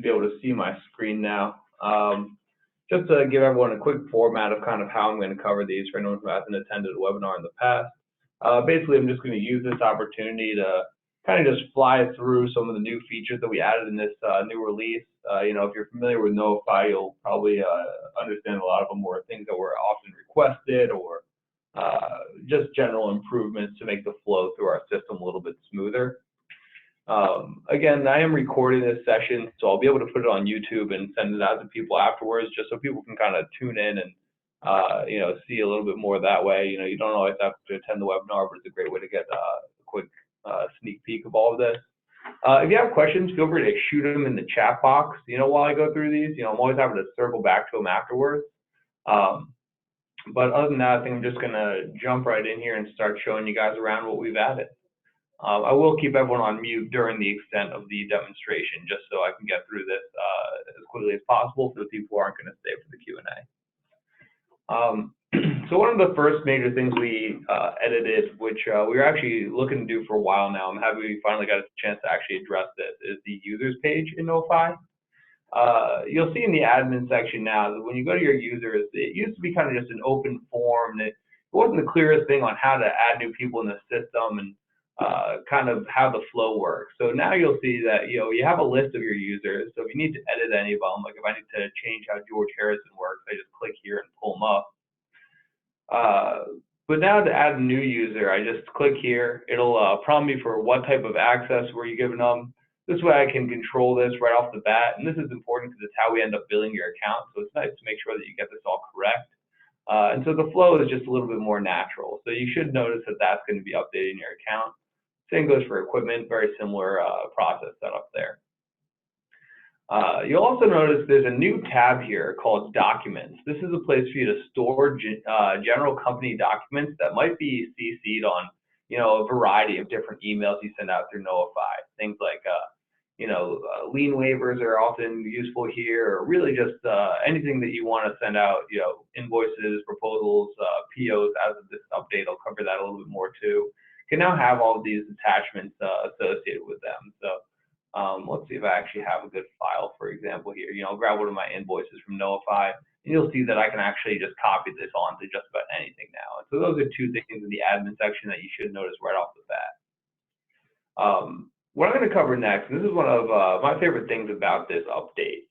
be able to see my screen now. Just to give everyone a quick format of kind of how I'm going to cover these for anyone who hasn't attended a webinar in the past. Basically, I'm just going to use this opportunity to kind of just fly through some of the new features that we added in this new release. If you're familiar with Knowify, you'll probably understand a lot of them were things that were often requested or just general improvements to make the flow through our system a little bit smoother. Again, I am recording this session, so I'll be able to put it on YouTube and send it out to people afterwards, just so people can kind of tune in and see a little bit more that way. You don't always have to attend the webinar, but it's a great way to get a quick sneak peek of all of this. If you have questions, feel free to shoot them in the chat box. While I go through these, I'm always happy to circle back to them afterwards. But other than that, I think I'm just gonna jump right in here and start showing you guys around what we've added. I will keep everyone on mute during the extent of the demonstration, just so I can get through this as quickly as possible for the people who aren't going to stay for the Q&A. So one of the first major things we edited, which we were actually looking to do for a while now, I'm happy we finally got a chance to actually address this, is the users page in Knowify. You'll see in the admin section now that when you go to your users, it used to be kind of just an open form. It wasn't the clearest thing on how to add new people in the system and kind of how the flow works. So now you'll see that you have a list of your users. So if you need to edit any of them, like if I need to change how George Harrison works, I just click here and pull them up. But now to add a new user, I just click here. It'll prompt me for what type of access were you giving them. This way I can control this right off the bat, and this is important because it's how we end up billing your account. So it's nice to make sure that you get this all correct. And so the flow is just a little bit more natural. So you should notice that that's going to be updated in your account. Same goes for equipment, very similar process setup there. You'll also notice there's a new tab here called Documents. This is a place for you to store general company documents that might be CC'd on, a variety of different emails you send out through Knowify. Things like, lien waivers are often useful here, or really just anything that you want to send out, invoices, proposals, POs. As of this update, I'll cover that a little bit more too. You can now have all of these attachments associated with them. So let's see if I actually have a good file, for example, here. I'll grab one of my invoices from Knowify, and you'll see that I can actually just copy this onto just about anything now. And so those are two things in the admin section that you should notice right off the bat. What I'm going to cover next, and this is one of my favorite things about this update,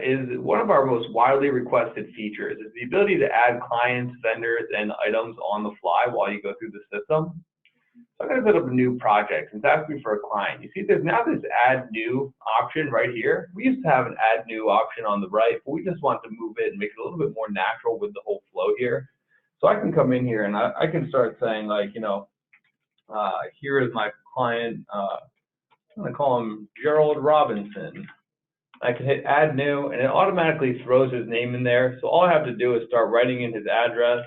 is one of our most widely requested features is the ability to add clients, vendors, and items on the fly while you go through the system. So I'm going to set up a new project. It's asking me for a client. You see there's now this add new option right here. We used to have an add new option on the right, but we just want to move it and make it a little bit more natural with the whole flow here. So I can come in here and I can start saying like, here is my client. I'm going to call him Gerald Robinson. I can hit add new and it automatically throws his name in there. So all I have to do is start writing in his address,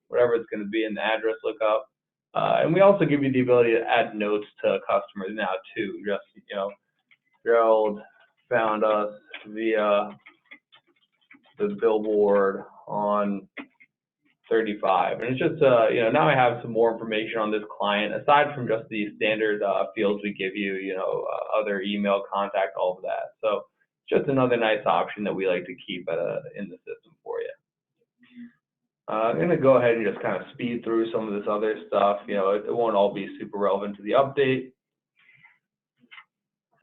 whatever it's going to be in the address lookup. And we also give you the ability to add notes to customers now too. Just, Gerald found us via the billboard on 35. And it's just, now I have some more information on this client, aside from just the standard fields we give you, other email, contact, all of that. So it's just another nice option that we like to keep in the system for you. I'm going to go ahead and just kind of speed through some of this other stuff. It won't all be super relevant to the update.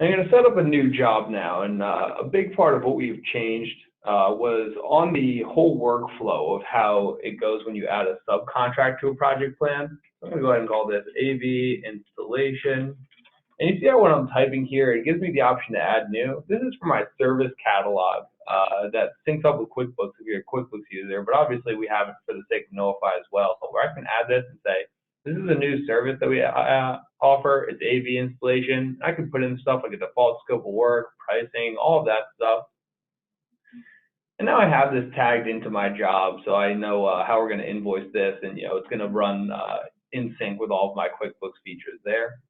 I'm going to set up a new job now, and a big part of what we've changed was on the whole workflow of how it goes when you add a subcontract to a project plan. So I'm going to go ahead and call this AV installation. And you see how when I'm typing here, it gives me the option to add new. This is for my service catalog that syncs up with QuickBooks if you're a QuickBooks user, but obviously we have it for the sake of Knowify as well, where I can add this and say, this is a new service that we offer. It's AV installation. I can put in stuff like a default scope of work, pricing, all of that stuff. And now I have this tagged into my job, so I know how we're going to invoice this, and it's going to run in sync with all of my QuickBooks features there.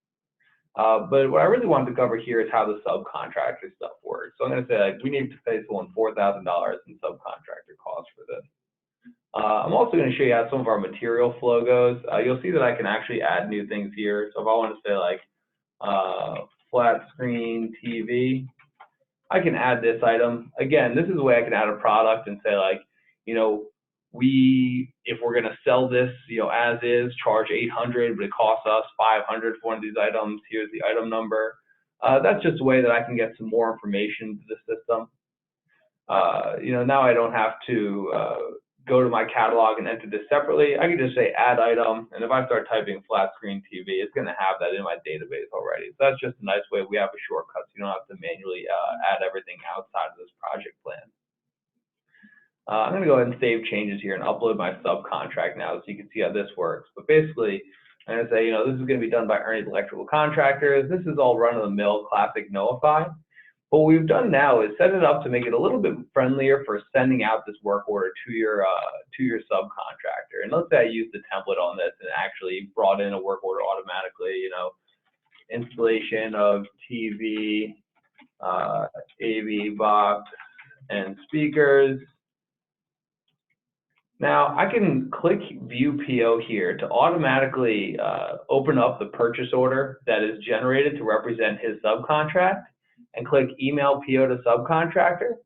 But what I really wanted to cover here is how the subcontractor stuff works. So I'm going to say we need to pay someone $4,000 in subcontractor costs for this. I'm also going to show you how some of our material flow goes. You'll see that I can actually add new things here. So if I want to say like flat screen TV, I can add this item. Again, this is the way I can add a product and say like, you know, if we're going to sell this, you know, as is, charge 800, but it costs us 500 for one of these items. Here's the item number. That's just a way that I can get some more information to the system. You know, now I don't have to go to my catalog and enter this separately. I can just say add item, and if I start typing flat screen TV, it's going to have that in my database already. So that's just a nice way we have a shortcut, so you don't have to manually add everything outside of this project plan. I'm going to go ahead and save changes here and upload my subcontract now so you can see how this works. But basically, I'm going to say, you know, this is going to be done by Ernie's Electrical Contractors. This is all run-of-the-mill classic Knowify. What we've done now is set it up to make it a little bit friendlier for sending out this work order to your subcontractor. And let's say I used the template on this and actually brought in a work order automatically, you know, installation of TV, AV box, and speakers. Now I can click View PO here to automatically open up the purchase order that is generated to represent his subcontract, and click Email PO to Subcontractor,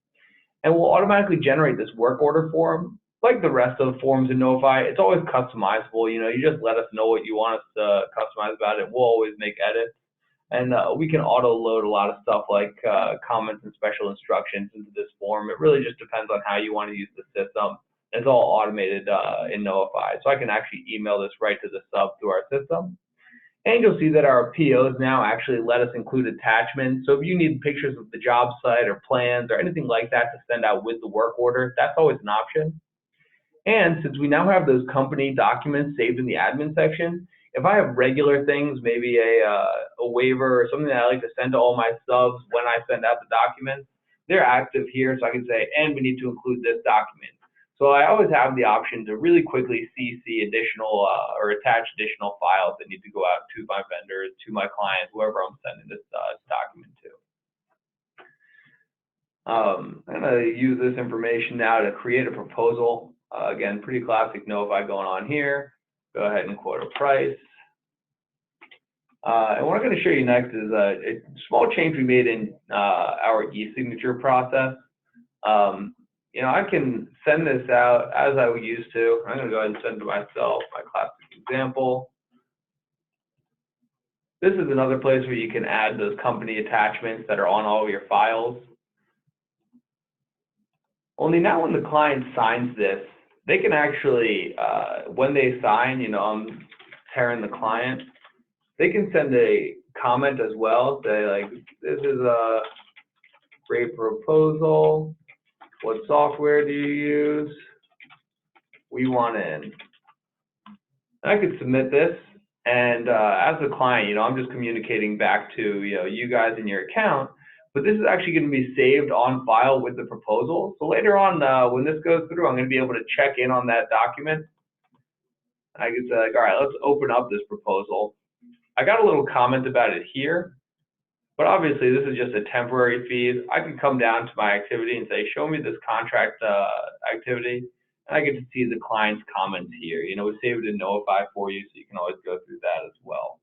and we'll automatically generate this work order form. Like the rest of the forms in Knowify, it's always customizable. You know, you just let us know what you want us to customize about it. We'll always make edits, and we can auto load a lot of stuff like comments and special instructions into this form. It really just depends on how you want to use the system. It's all automated in Knowify, so I can actually email this right to the sub through our system. And you'll see that our POs now actually let us include attachments. So if you need pictures of the job site or plans or anything like that to send out with the work order, that's always an option. And since we now have those company documents saved in the admin section, if I have regular things, maybe a waiver or something that I like to send to all my subs when I send out the documents, they're active here. So I can say, and we need to include this document. So I always have the option to really quickly CC additional or attach additional files that need to go out to my vendors, to my clients, whoever I'm sending this document to. I'm going to use this information now to create a proposal. Again, pretty classic Knowify going on here. Go ahead and quote a price. And what I'm going to show you next is a small change we made in our e-signature process. You know, I can send this out as I would used to. I'm going to go ahead and send to myself my classic example. This is another place where you can add those company attachments that are on all of your files. Only now when the client signs this, they can actually, when they sign, you know, I'm tearing the client, they can send a comment as well, say like, this is a great proposal. What software do you use? We want in. And I could submit this, and as a client, you know, I'm just communicating back to you guys in your account. But this is actually going to be saved on file with the proposal. So later on, when this goes through, I'm going to be able to check in on that document. I can say, like, all right, let's open up this proposal. I got a little comment about it here. But obviously, this is just a temporary feed. I can come down to my activity and say, show me this contract activity, and I get to see the client's comments here. You know, we save it in Knowify for you, so you can always go through that as well.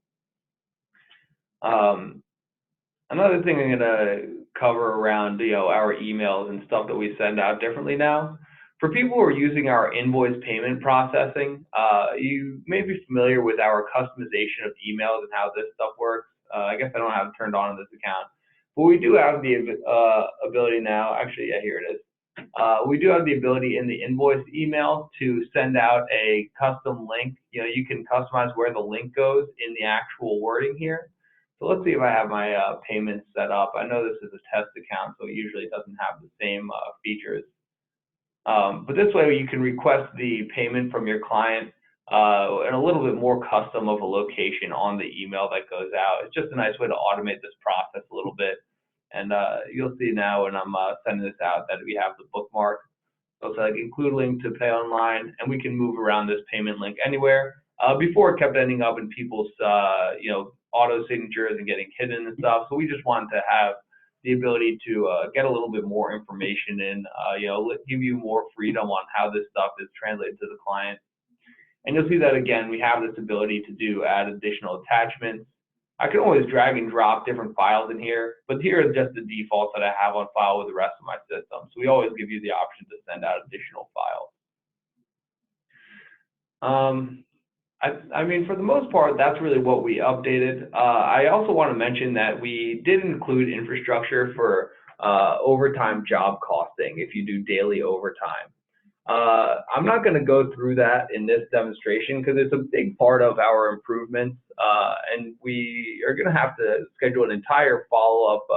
Another thing I'm going to cover around our emails and stuff that we send out differently now. For people who are using our invoice payment processing, you may be familiar with our customization of emails and how this stuff works. I guess I don't have it turned on in this account, but we do have the ability now. Actually, yeah, here it is. We do have the ability in the invoice email to send out a custom link. You know, you can customize where the link goes in the actual wording here. So let's see if I have my payments set up. I know this is a test account, so it usually doesn't have the same features. But this way you can request the payment from your client and a little bit more custom of a location on the email that goes out. It's just a nice way to automate this process a little bit. And you'll see now when I'm sending this out that we have the bookmark. So it's like include link to pay online, and we can move around this payment link anywhere. Before it kept ending up in people's auto signatures and getting hidden and stuff. So we just wanted to have the ability to get a little bit more information in, give you more freedom on how this stuff is translated to the client. And you'll see that again, we have this ability to add additional attachments. I can always drag and drop different files in here, but here are just the defaults that I have on file with the rest of my system. So we always give you the option to send out additional files. I mean, for the most part, that's really what we updated. I also want to mention that we did include infrastructure for overtime job costing if you do daily overtime. I'm not going to go through that in this demonstration because it's a big part of our improvements, and we are going to have to schedule an entire follow-up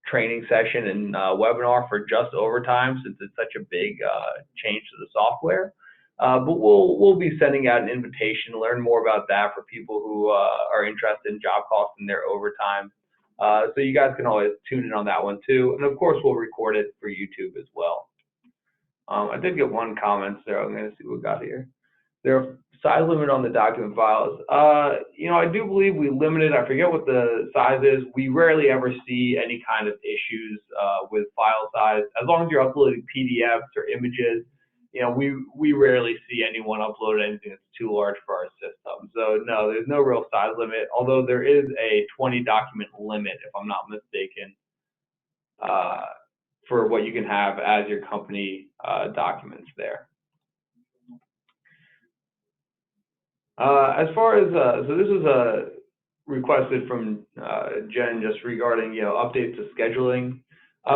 training session and webinar for just overtime since it's such a big change to the software. But we'll be sending out an invitation to learn more about that for people who are interested in job costs and their overtime. So you guys can always tune in on that one too. And of course, we'll record it for YouTube as well. I did get one comment, so I'm going to see what we got here. There size limit on the document files. You know, I do believe we limited, I forget what the size is. We rarely ever see any kind of issues with file size. As long as you're uploading PDFs or images, you know, we rarely see anyone upload anything that's too large for our system. So no, there's no real size limit, although there is a 20 document limit, if I'm not mistaken, for what you can have as your company documents there. As far as, so this is requested from Jen just regarding, you know, updates to scheduling.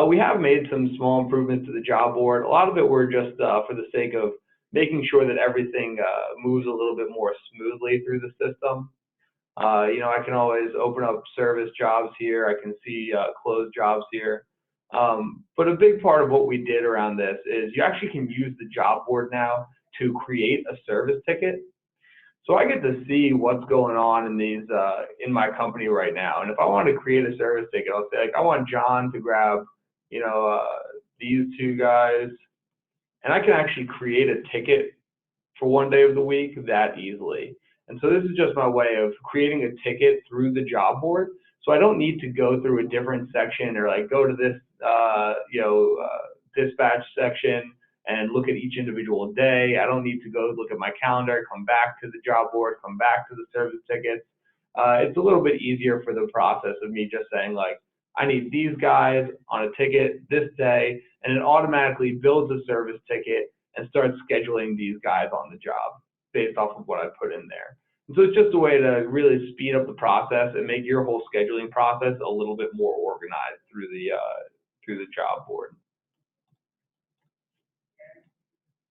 We have made some small improvements to the job board. A lot of it were just for the sake of making sure that everything moves a little bit more smoothly through the system. You know, I can always open up service jobs here. I can see closed jobs here. But a big part of what we did around this is you actually can use the job board now to create a service ticket. So I get to see what's going on in these in my company right now. And if I want to create a service ticket, I'll say, like, I want John to grab, you know, these two guys, and I can actually create a ticket for one day of the week that easily. And so this is just my way of creating a ticket through the job board. So I don't need to go through a different section or like go to this, you know, dispatch section and look at each individual day. I don't need to go look at my calendar, come back to the job board, come back to the service tickets. It's a little bit easier for the process of me just saying, like, I need these guys on a ticket this day, and it automatically builds a service ticket and starts scheduling these guys on the job based off of what I put in there. And so it's just a way to really speed up the process and make your whole scheduling process a little bit more organized through the job board.